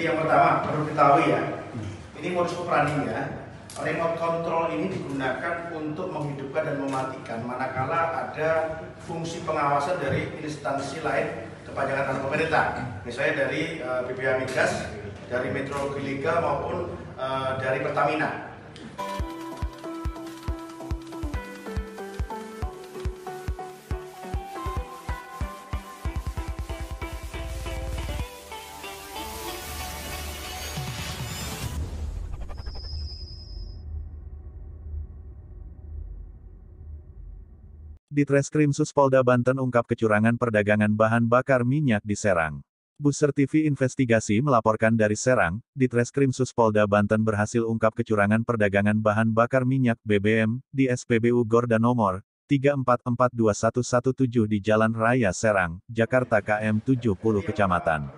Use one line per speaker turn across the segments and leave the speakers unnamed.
yang pertama perlu diketahui ya, ini modus operandinya, remote control ini digunakan untuk menghidupkan dan mematikan manakala ada fungsi pengawasan dari instansi lain kepajakan atau pemerintah, misalnya dari BPH Migas, dari Meteorologi Legal maupun dari Pertamina.
Ditreskrim Suspolda Banten ungkap kecurangan perdagangan bahan bakar minyak di Serang. Buser TV Investigasi melaporkan dari Serang, Ditreskrim Suspolda Banten berhasil ungkap kecurangan perdagangan bahan bakar minyak BBM di SPBU Gorda nomor 3442117 di Jalan Raya Serang, Jakarta KM 70 Kecamatan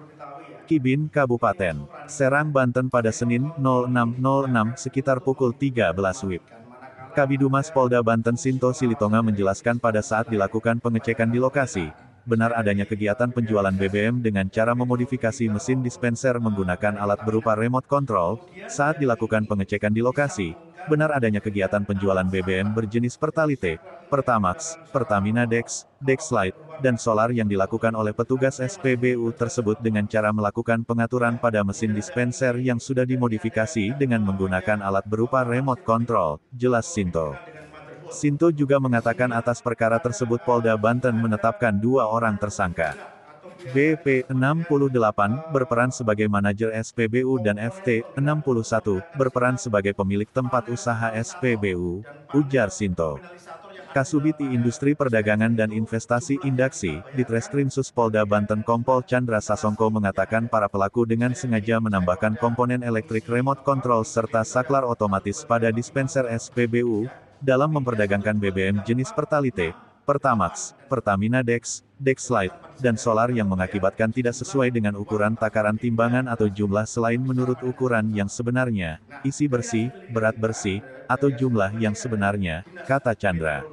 Kibin, Kabupaten Serang, Banten pada Senin 06.06 sekitar pukul 13 WIB. Kabidumas Polda Banten Sinto Silitonga menjelaskan pada saat dilakukan pengecekan di lokasi, benar adanya kegiatan penjualan BBM dengan cara memodifikasi mesin dispenser menggunakan alat berupa remote control. Saat dilakukan pengecekan di lokasi, benar adanya kegiatan penjualan BBM berjenis Pertalite, Pertamax, Pertamina Dex, Dexlite, dan solar yang dilakukan oleh petugas SPBU tersebut dengan cara melakukan pengaturan pada mesin dispenser yang sudah dimodifikasi dengan menggunakan alat berupa remote control, jelas Sinto. Sinto juga mengatakan atas perkara tersebut Polda Banten menetapkan 2 orang tersangka. BP 68 berperan sebagai manajer SPBU dan FT 61 berperan sebagai pemilik tempat usaha SPBU, ujar Sinto. Kasubit Industri Perdagangan dan Investasi Indaksi, Ditreskrim Suspolda Banten Kompol Chandra Sasongko mengatakan para pelaku dengan sengaja menambahkan komponen elektrik remote control serta saklar otomatis pada dispenser SPBU, dalam memperdagangkan BBM jenis Pertalite, Pertamax, Pertamina Dex, Dexlite, dan solar yang mengakibatkan tidak sesuai dengan ukuran takaran timbangan atau jumlah selain menurut ukuran yang sebenarnya, isi bersih, berat bersih, atau jumlah yang sebenarnya, kata Chandra.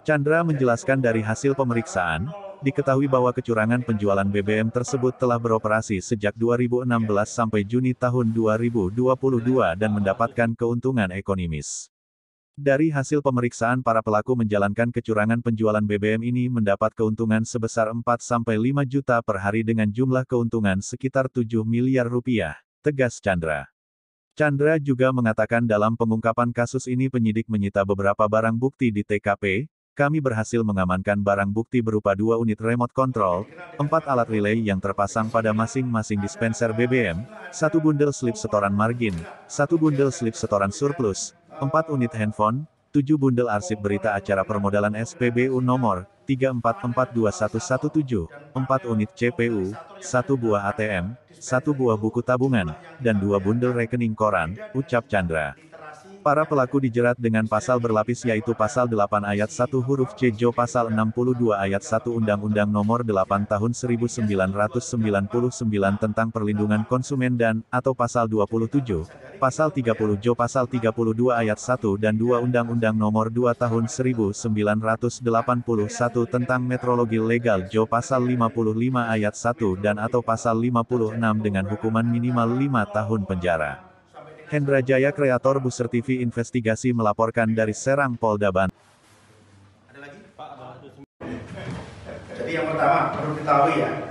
Chandra menjelaskan dari hasil pemeriksaan, diketahui bahwa kecurangan penjualan BBM tersebut telah beroperasi sejak 2016 sampai Juni tahun 2022 dan mendapatkan keuntungan ekonomis. Dari hasil pemeriksaan para pelaku menjalankan kecurangan penjualan BBM ini mendapat keuntungan sebesar 4-5 juta per hari dengan jumlah keuntungan sekitar 7 miliar rupiah, tegas Chandra. Chandra juga mengatakan dalam pengungkapan kasus ini penyidik menyita beberapa barang bukti di TKP, kami berhasil mengamankan barang bukti berupa 2 unit remote control, 4 alat relay yang terpasang pada masing-masing dispenser BBM, 1 bundel slip setoran margin, 1 bundel slip setoran surplus, 4 unit handphone, 7 bundel arsip berita acara permodalan SPBU nomor 3442117, 4 unit CPU, 1 buah ATM, 1 buah buku tabungan, dan 2 bundel rekening koran, ucap Chandra. Para pelaku dijerat dengan pasal berlapis yaitu pasal 8 ayat 1 huruf C Jo pasal 62 ayat 1 Undang-Undang Nomor 8 Tahun 1999 tentang Perlindungan Konsumen dan, atau pasal 27, pasal 30 Jo pasal 32 ayat 1 dan 2 Undang-Undang Nomor 2 Tahun 1981 tentang Meteorologi Legal Jo pasal 55 ayat 1 dan atau pasal 56 dengan hukuman minimal 5 tahun penjara. Hendra Jaya Kreator Buser TV Investigasi melaporkan dari Serang Polda Banten.
Jadi yang pertama perlu diketahui ya,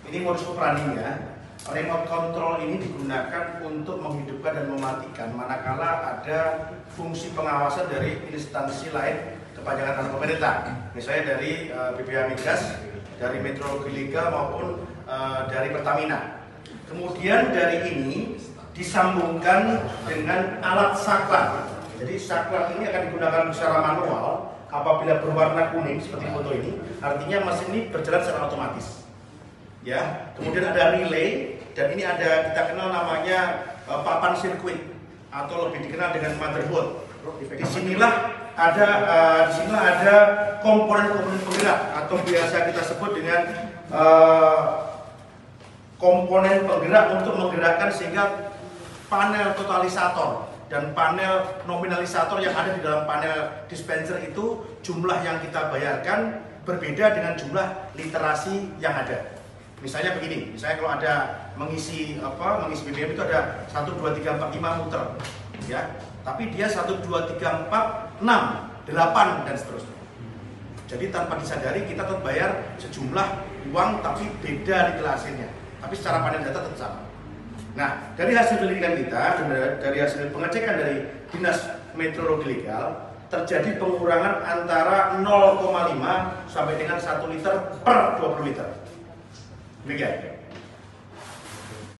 ini modus operandinya, remote control ini digunakan untuk menghidupkan dan mematikan manakala ada fungsi pengawasan dari instansi lain kepajakan atau pemerintah, misalnya dari BPH Migas, dari Meteorologi Legal maupun dari Pertamina. Kemudian dari ini disambungkan dengan alat saklar. Jadi saklar ini akan digunakan secara manual. Apabila berwarna kuning seperti foto ini, artinya mesin ini berjalan secara otomatis. Ya, kemudian ada relay dan ini ada kita kenal namanya papan sirkuit atau lebih dikenal dengan motherboard. Disinilah ada komponen-komponen penggerak atau biasa kita sebut dengan komponen penggerak untuk menggerakkan sehingga panel totalisator dan panel nominalisator yang ada di dalam panel dispenser itu jumlah yang kita bayarkan berbeda dengan jumlah literasi yang ada. Misalnya begini, misalnya kalau ada mengisi BBM itu ada 1, 2, 3, 4, 5 muter, ya. Tapi dia 1, 2, 3, 4, 6, 8 dan seterusnya. Jadi tanpa disadari kita tetap bayar sejumlah uang tapi beda detail hasilnya. Tapi secara panen data tetap sama. Nah, dari hasil penyelidikan kita dan dari hasil pengecekan dari Dinas Meteorologi Legal, terjadi pengurangan antara 0,5 sampai dengan 1 liter per 20 liter. Demikian.